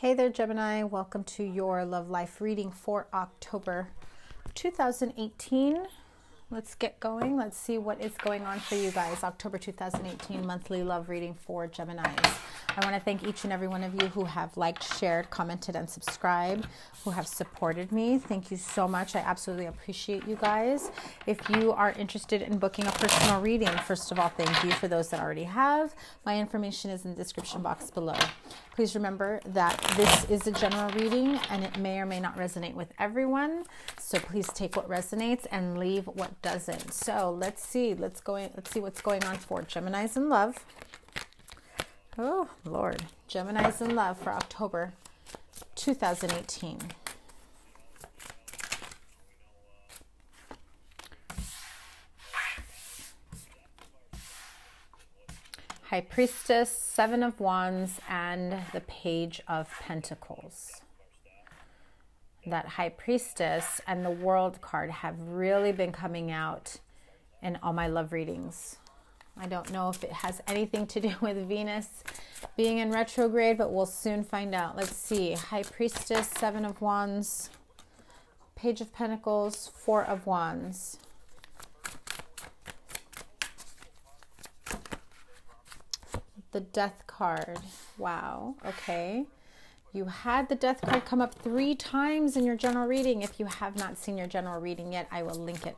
Hey there, Gemini. Welcome to your love life reading for October 2018. Let's get going. Let's see what is going on for you guys. October 2018 monthly love reading for Geminis. I want to thank each and every one of you who have liked, shared, commented, and subscribed, who have supported me. Thank you so much. I absolutely appreciate you guys. If you are interested in booking a personal reading, first of all, thank you. For those that already have, my information is in the description box below. Please remember that this is a general reading and it may or may not resonate with everyone. So please take what resonates and leave what doesn't. So let's see what's going on for Geminis in love. Oh, Lord. Geminis in love for October 2018. High Priestess, Seven of Wands, and the Page of Pentacles. That High Priestess and the World card have really been coming out in all my love readings. I don't know if it has anything to do with Venus being in retrograde, but we'll soon find out. Let's see. High Priestess, Seven of Wands, Page of Pentacles, Four of Wands. The Death card. Wow. Okay. You had the Death card come up 3 times in your general reading. If you have not seen your general reading yet, I will link it.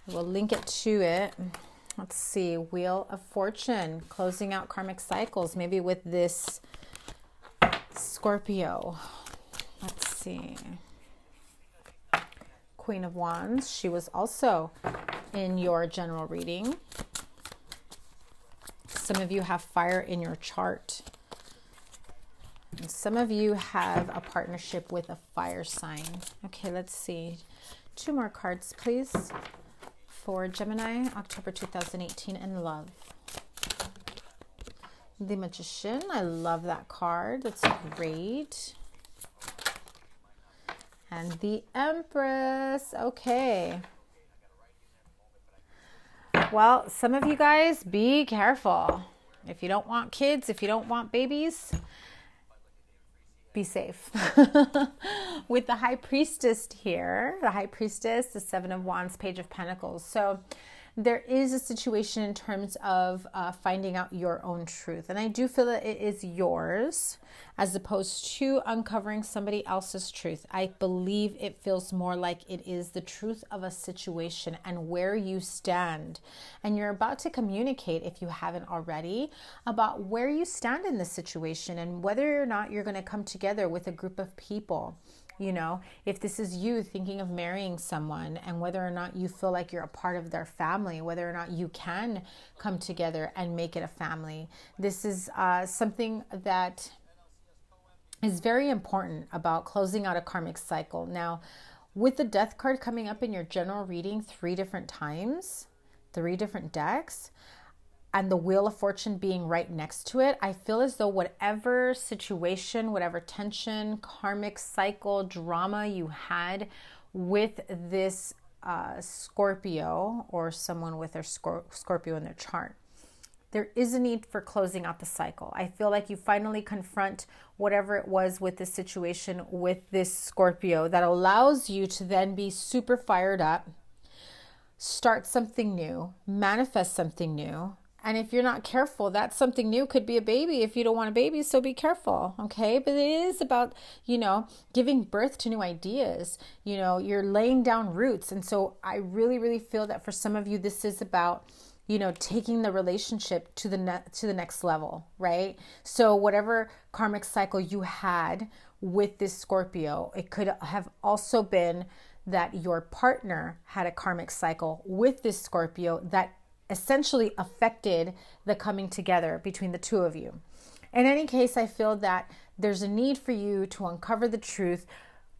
I will link it to it. Let's see. Wheel of Fortune. Closing out karmic cycles. Maybe with this Scorpio. Let's see. Queen of Wands. She was also in your general reading. Some of you have fire in your chart. And some of you have a partnership with a fire sign. Okay, let's see. 2 more cards, please, for Gemini, October 2018 in love. The Magician. I love that card. That's great. And the Empress. Okay. Well, some of you guys, be careful. If you don't want kids, if you don't want babies, be safe. With the High Priestess here, the High Priestess, the Seven of Wands, Page of Pentacles. So there is a situation in terms of finding out your own truth. And I do feel that it is yours as opposed to uncovering somebody else's truth. I believe it feels more like it is the truth of a situation and where you stand. And you're about to communicate, if you haven't already, about where you stand in this situation and whether or not you're going to come together with a group of people. You know, if this is you thinking of marrying someone and whether or not you feel like you're a part of their family, whether or not you can come together and make it a family. This is something that is very important about closing out a karmic cycle. Now, with the Death card coming up in your general reading 3 different times, 3 different decks, and the Wheel of Fortune being right next to it, I feel as though whatever situation, whatever tension, karmic cycle, drama you had with this Scorpio or someone with their Scorpio in their chart, there is a need for closing out the cycle. I feel like you finally confront whatever it was with this situation with this Scorpio that allows you to then be super fired up, start something new, manifest something new. And if you're not careful, that something new could be a baby if you don't want a baby, so be careful, okay? But it is about, giving birth to new ideas. You're laying down roots. And so I really, really feel that for some of you, this is about, taking the relationship to the next level, right? So whatever karmic cycle you had with this Scorpio, it could have also been that your partner had a karmic cycle with this Scorpio that essentially affected the coming together between the 2 of you. In any case, I feel that there's a need for you to uncover the truth,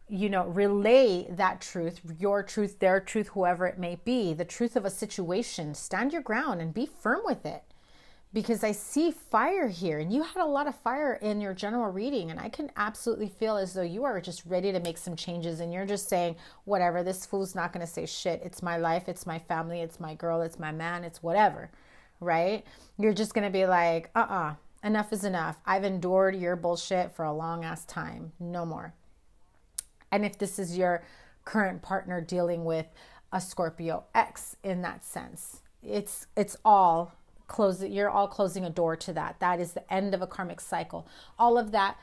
relay that truth, your truth, their truth, whoever it may be, the truth of a situation. Stand your ground and be firm with it. Because I see fire here, and you had a lot of fire in your general reading, and I can absolutely feel as though you are just ready to make some changes, and you're just saying, whatever, this fool's not going to say shit. It's my life, it's my family, it's my girl, it's my man, it's whatever, right? You're just going to be like, Enough is enough. I've endured your bullshit for a long ass time. No more. And if this is your current partner dealing with a Scorpio X in that sense, it's all closing. You're all closing a door to that. That is the end of a karmic cycle. All of that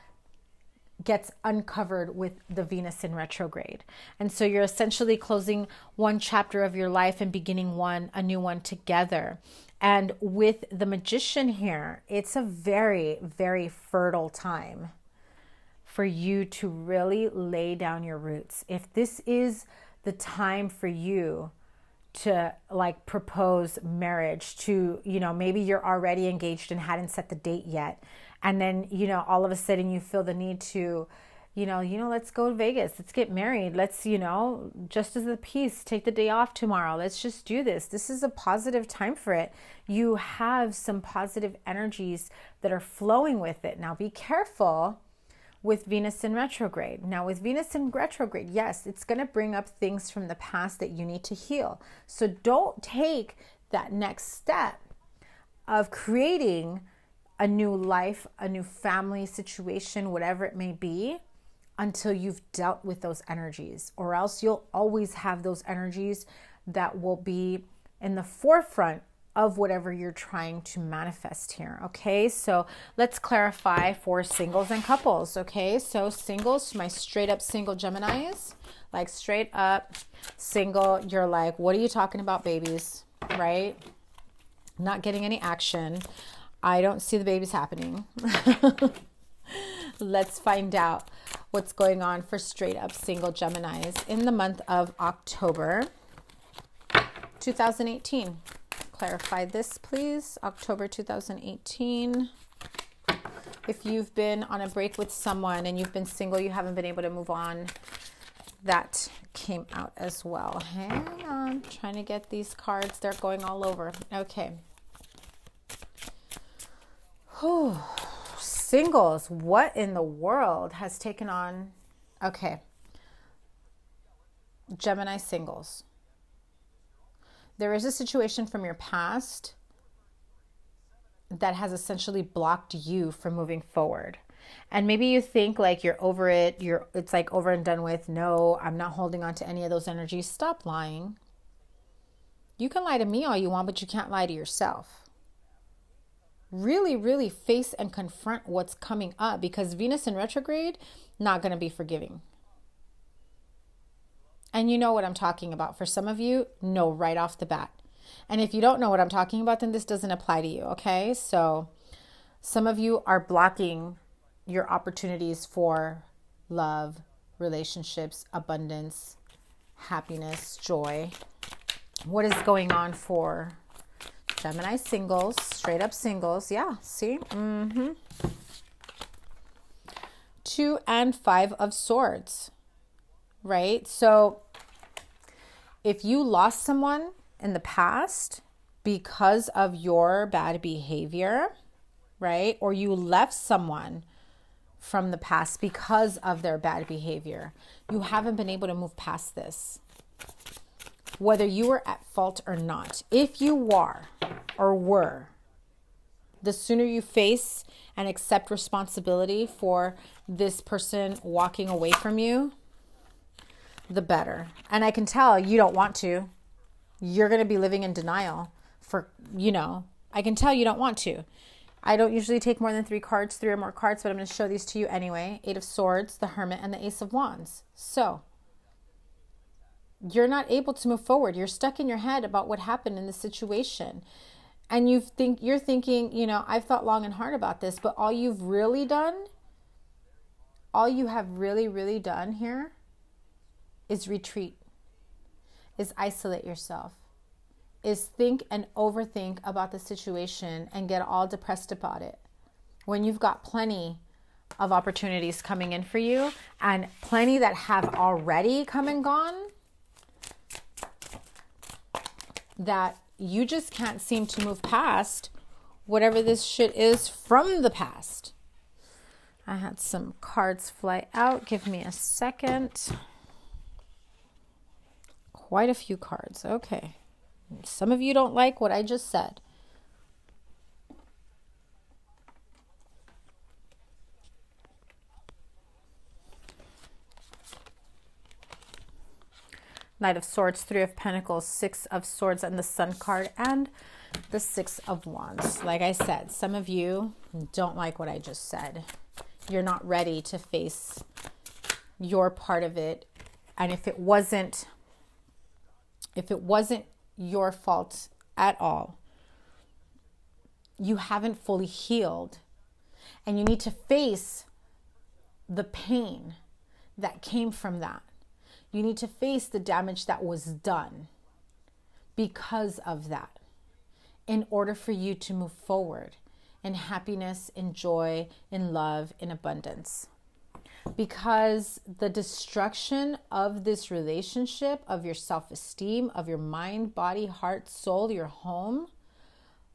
gets uncovered with the Venus in retrograde. And so you're essentially closing one chapter of your life and beginning a new one together. And with the Magician here, it's a very, very fertile time for you to really lay down your roots. If this is the time for you to like propose marriage to, you know, maybe you're already engaged and hadn't set the date yet. And then, you know, all of a sudden you feel the need to, you know, let's go to Vegas. Let's get married. Let's, you know, just as a piece, take the day off tomorrow. Let's just do this. This is a positive time for it. You have some positive energies that are flowing with it. Now be careful with Venus in retrograde. Now with Venus in retrograde, yes, it's going to bring up things from the past that you need to heal. So don't take that next step of creating a new life, a new family situation, whatever it may be, until you've dealt with those energies, or else you'll always have those energies that will be in the forefront of whatever you're trying to manifest here. Okay, so let's clarify for singles and couples. Okay, so singles, my straight up single Geminis, like straight up single, you're like, what are you talking about, babies? Right? Not getting any action. I don't see the babies happening. Let's find out what's going on for straight up single Geminis in the month of October 2018. Clarify this, please. October 2018. If you've been on a break with someone and you've been single, you haven't been able to move on, that came out as well. Hang on, trying to get these cards. They're going all over. Okay. Whew. Singles, what in the world has taken on? Okay. Gemini singles. There is a situation from your past that has essentially blocked you from moving forward. And maybe you think like you're over it, it's like over and done with. No, I'm not holding on to any of those energies. Stop lying. You can lie to me all you want, but you can't lie to yourself. Really, really face and confront what's coming up, because Venus in retrograde, not going to be forgiving. And you know what I'm talking about. For some of you, no, right off the bat. And if you don't know what I'm talking about, then this doesn't apply to you, okay? So some of you are blocking your opportunities for love, relationships, abundance, happiness, joy. What is going on for Gemini singles, straight up singles? Yeah, see? 2 and 5 of Swords, right? So if you lost someone in the past because of your bad behavior, right? Or you left someone from the past because of their bad behavior, you haven't been able to move past this. Whether you were at fault or not. If you are or were, the sooner you face and accept responsibility for this person walking away from you, the better. And I can tell you don't want to. You're going to be living in denial for, you know, I can tell you don't want to. I don't usually take more than 3 cards, 3 or more cards, but I'm going to show these to you anyway. 8 of Swords, the Hermit, and the Ace of Wands. So you're not able to move forward. You're stuck in your head about what happened in the situation. And you're thinking, you know, I've thought long and hard about this, but all you have really done here is retreat, is isolate yourself, is think and overthink about the situation and get all depressed about it. When you've got plenty of opportunities coming in for you and plenty that have already come and gone, that you just can't seem to move past whatever this shit is from the past. I had some cards fly out. Give me a second. Quite a few cards. Okay. Some of you don't like what I just said. Knight of Swords, Three of Pentacles, Six of Swords, and the Sun card, and the Six of Wands. Like I said, some of you don't like what I just said. You're not ready to face your part of it. And if it wasn't your fault at all, you haven't fully healed, and you need to face the pain that came from that. You need to face the damage that was done because of that in order for you to move forward in happiness, in joy, in love, in abundance. Because the destruction of this relationship, of your self-esteem, of your mind, body, heart, soul, your home,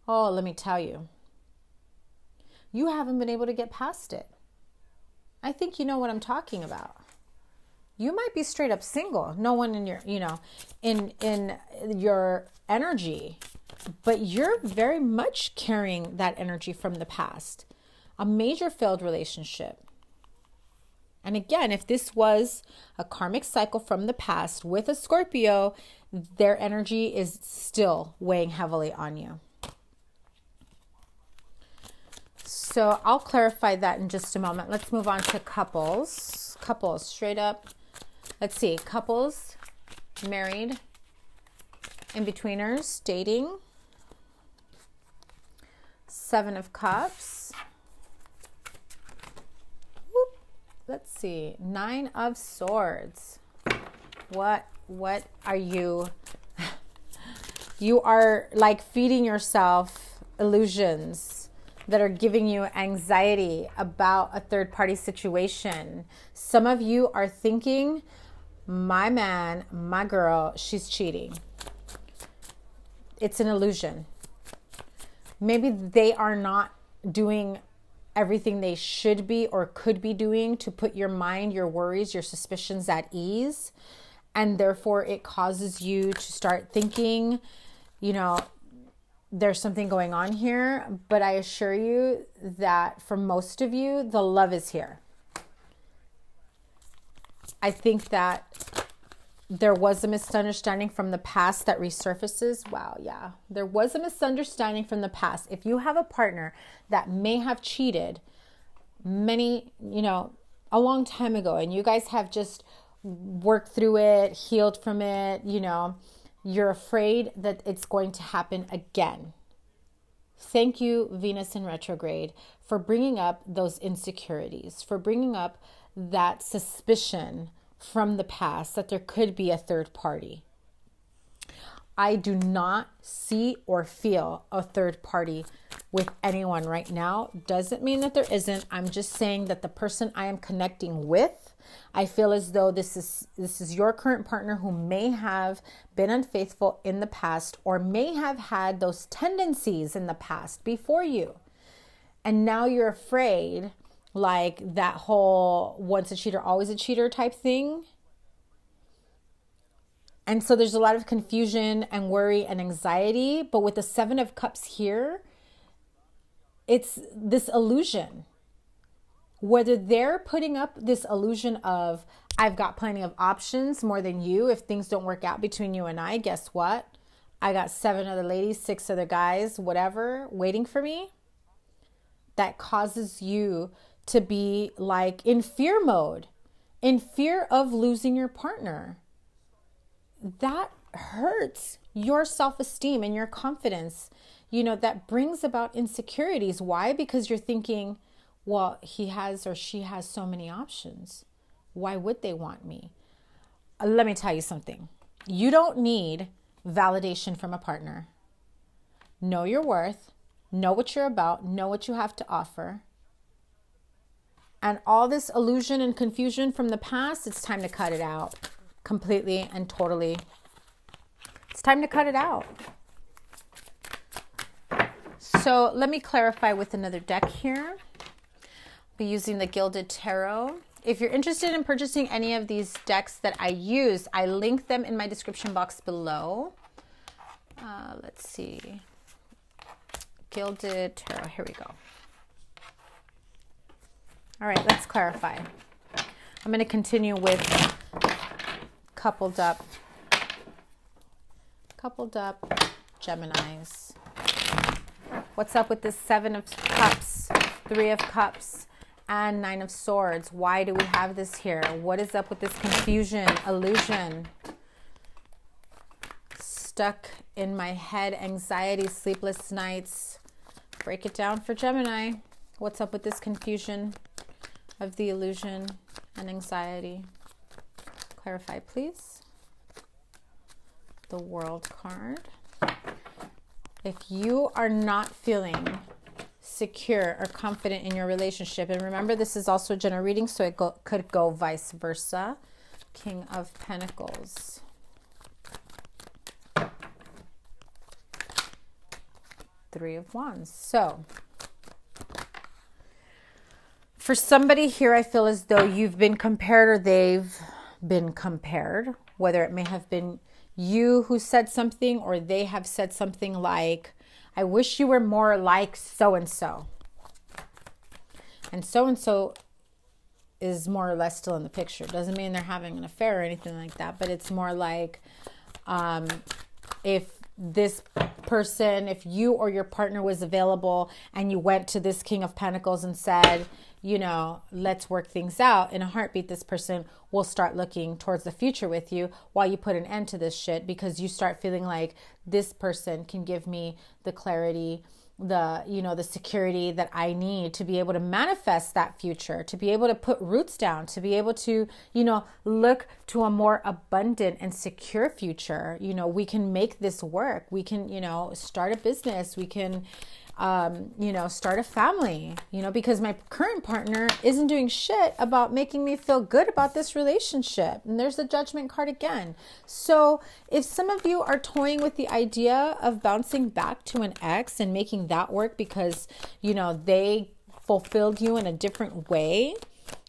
oh, let me tell you, you haven't been able to get past it. I think you know what I'm talking about. You might be straight up single, no one in your, in your energy, but you're very much carrying that energy from the past. A major failed relationship. And again, if this was a karmic cycle from the past with a Scorpio, their energy is still weighing heavily on you. So I'll clarify that in just a moment. Let's move on to couples. Couples, straight up. Let's see. Couples, married, in-betweeners, dating. Seven of Cups. Whoop. Let's see. Nine of Swords. What are you? You are like feeding yourself illusions that are giving you anxiety about a third-party situation. Some of you are thinking, my man, my girl, she's cheating. It's an illusion. Maybe they are not doing everything they should be or could be doing to put your mind, your worries, your suspicions at ease. And therefore, it causes you to start thinking, there's something going on here. But I assure you that for most of you, the love is here. I think that there was a misunderstanding from the past that resurfaces. Wow, yeah. There was a misunderstanding from the past. If you have a partner that may have cheated a long time ago, and you guys have just worked through it, healed from it, you're afraid that it's going to happen again. Thank you, Venus in retrograde, for bringing up those insecurities, for bringing up that suspicion from the past that there could be a third party. I do not see or feel a third party with anyone right now. Doesn't mean that there isn't. I'm just saying that the person I am connecting with, I feel as though this is your current partner who may have been unfaithful in the past or may have had those tendencies in the past before you. And now you're afraid, like that whole once a cheater, always a cheater type thing. And so there's a lot of confusion and worry and anxiety. But with the Seven of Cups here, it's this illusion. Whether they're putting up this illusion of, I've got plenty of options more than you. If things don't work out between you and I, guess what? I got 7 other ladies, 6 other guys, whatever, waiting for me. That causes you to be like in fear mode, in fear of losing your partner. That hurts your self-esteem and your confidence. That brings about insecurities. Why? Because you're thinking, well, he has or she has so many options. Why would they want me? Let me tell you something. You don't need validation from a partner. Know your worth. Know what you're about. Know what you have to offer. And all this illusion and confusion from the past, it's time to cut it out completely and totally. It's time to cut it out. So let me clarify with another deck here. Be using the Gilded Tarot. If you're interested in purchasing any of these decks that I use, I link them in my description box below. Let's see. Gilded Tarot. Here we go. All right, let's clarify. I'm going to continue with coupled up coupled up Geminis. What's up with this 7 of Cups, 3 of Cups, and 9 of Swords? Why do we have this here? What is up with this confusion, illusion? Stuck in my head, anxiety, sleepless nights. Break it down for Gemini. What's up with this confusion of the illusion and anxiety? Clarify, please. The World card. If you are not feeling secure or confident in your relationship, and remember this is also a general reading, so it could go vice versa. King of Pentacles. Three of Wands. So for somebody here, I feel as though you've been compared or they've been compared, whether it may have been you who said something or they have said something like, I wish you were more like so-and-so. And so-and-so is more or less still in the picture. Doesn't mean they're having an affair or anything like that, but it's more like if this person, if you or your partner was available and you went to this King of Pentacles and said, you know, let's work things out, in a heartbeat, this person will start looking towards the future with you while you put an end to this shit, because you start feeling like this person can give me the clarity, the, you know, the security that I need to be able to manifest that future, to be able to put roots down, to be able to, you know, look to a more abundant and secure future. You know, we can make this work. We can, you know, start a business. We can, you know, start a family, you know, because my current partner isn't doing shit about making me feel good about this relationship. And there's the Judgment card again. So if some of you are toying with the idea of bouncing back to an ex and making that work because, you know, they fulfilled you in a different way,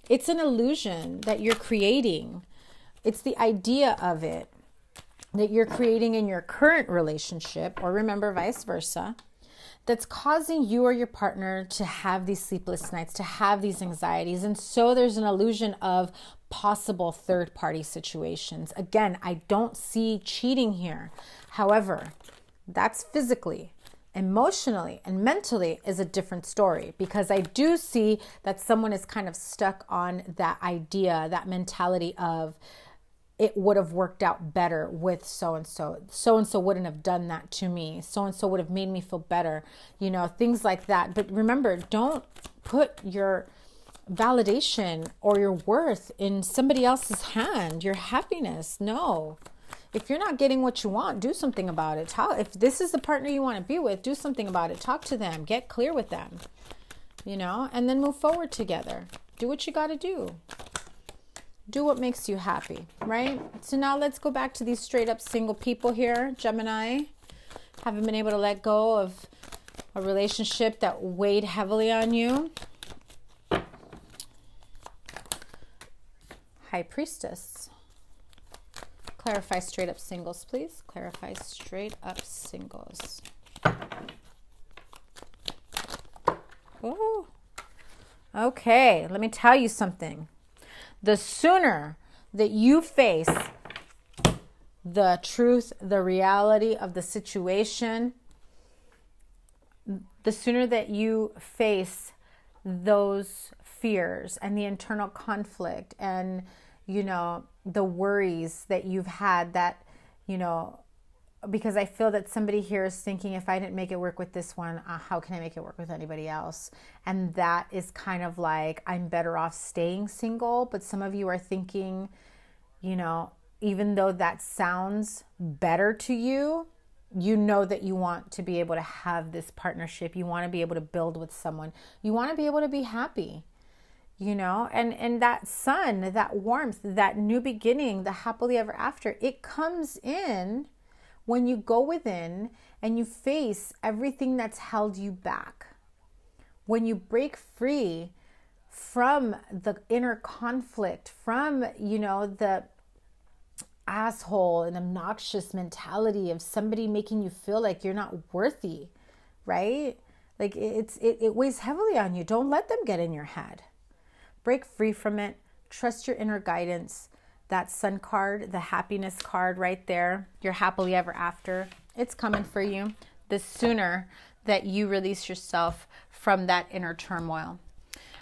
it's an illusion that you're creating. It's the idea of it that you're creating in your current relationship, or remember vice versa, that's causing you or your partner to have these sleepless nights, to have these anxieties. And so there's an illusion of possible third-party situations. Again, I don't see cheating here. However, that's physically, emotionally, and mentally is a different story, because I do see that someone is kind of stuck on that idea, that mentality of, it would have worked out better with so-and-so. So-and-so wouldn't have done that to me. So-and-so would have made me feel better. You know, things like that. But remember, don't put your validation or your worth in somebody else's hand, your happiness. No. If you're not getting what you want, do something about it. If this is the partner you want to be with, do something about it. Talk to them. Get clear with them. You know, and then move forward together. Do what you got to do. Do what makes you happy, right? So now let's go back to these straight up single people here. Gemini, haven't been able to let go of a relationship that weighed heavily on you. High Priestess. Clarify straight up singles, please. Clarify straight up singles. Oh, okay. Let me tell you something. The sooner that you face the truth, the reality of the situation, the sooner that you face those fears and the internal conflict and, you know, the worries that you've had that, you know, because I feel that somebody here is thinking, if I didn't make it work with this one, how can I make it work with anybody else? And that is kind of like, I'm better off staying single. But some of you are thinking, you know, even though that sounds better to you, you know that you want to be able to have this partnership. You want to be able to build with someone. You want to be able to be happy, you know, and that sun, that warmth, that new beginning, the happily ever after, it comes in when you go within and you face everything that's held you back. When you break free from the inner conflict, from, you know, the asshole and obnoxious mentality of somebody making you feel like you're not worthy, right? Like it weighs heavily on you. Don't let them get in your head. Break free from it. Trust your inner guidance. that Sun card, the happiness card right there, your happily ever after, it's coming for you the sooner that you release yourself from that inner turmoil.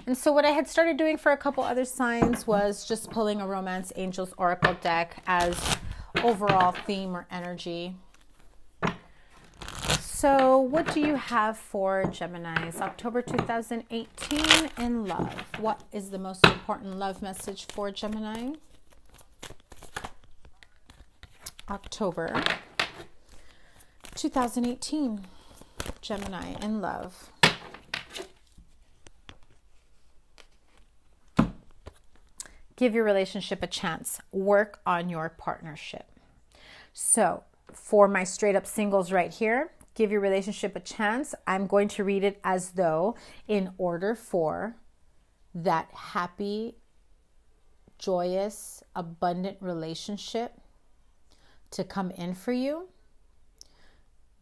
And so what I had started doing for a couple other signs was just pulling a Romance Angels Oracle deck as overall theme or energy. So what do you have for Geminis? October 2018 in love. What is the most important love message for Gemini? October 2018, Gemini in love. Give your relationship a chance. Work on your partnership. So for my straight up singles right here, give your relationship a chance. I'm going to read it as though in order for that happy, joyous, abundant relationship to come in for you,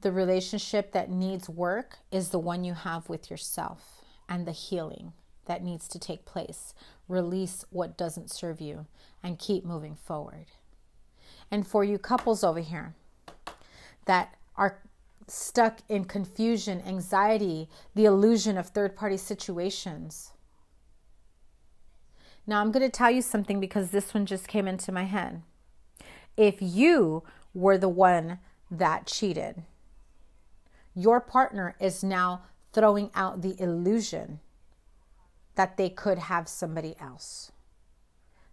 the relationship that needs work is the one you have with yourself, and the healing that needs to take place. Release what doesn't serve you and keep moving forward. And for you couples over here that are stuck in confusion, anxiety, the illusion of third-party situations. Now I'm going to tell you something because this one just came into my head. If you were the one that cheated, your partner is now throwing out the illusion that they could have somebody else.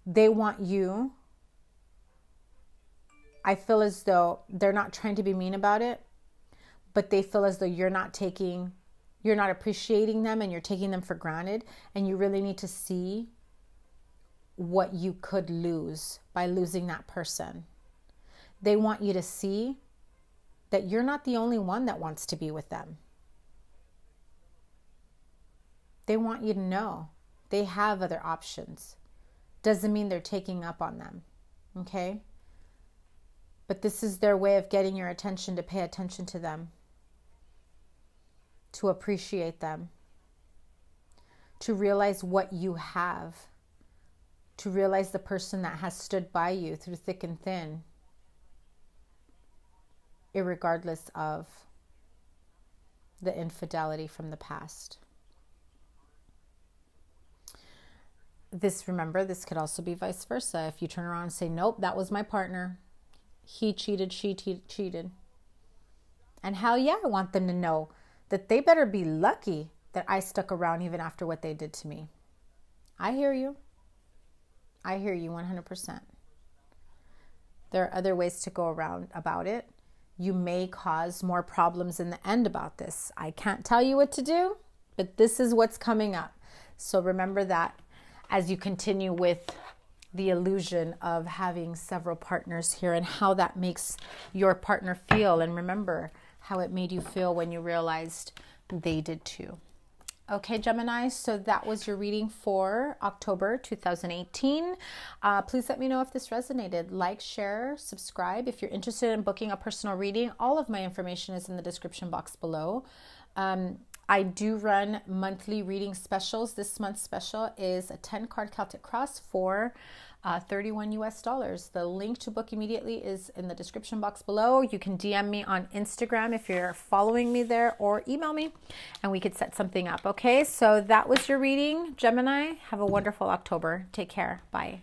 They want you. I feel as though they're not trying to be mean about it, but they feel as though you're not appreciating them and you're taking them for granted, and you really need to see what you could lose by losing that person. They want you to see that you're not the only one that wants to be with them. They want you to know they have other options. Doesn't mean they're taking up on them, okay? But this is their way of getting your attention, to pay attention to them, to appreciate them, to realize what you have, to realize the person that has stood by you through thick and thin, irregardless of the infidelity from the past. Remember, this could also be vice versa. If you turn around and say, nope, that was my partner. He cheated, she cheated. And hell yeah, I want them to know that they better be lucky that I stuck around even after what they did to me. I hear you. I hear you 100%. There are other ways to go around about it. You may cause more problems in the end about this. I can't tell you what to do, but this is what's coming up. So remember that as you continue with the illusion of having several partners here and how that makes your partner feel. And remember how it made you feel when you realized they did too. Okay, Gemini, so that was your reading for October 2018. Please let me know if this resonated. Like, share, subscribe. If you're interested in booking a personal reading, all of my information is in the description box below. I do run monthly reading specials. This month's special is a 10-card Celtic Cross for $31 US. The link to book immediately is in the description box below. You can DM me on Instagram if you're following me there, or email me and we could set something up. Okay, so that was your reading, Gemini. Have a wonderful October. Take care. Bye.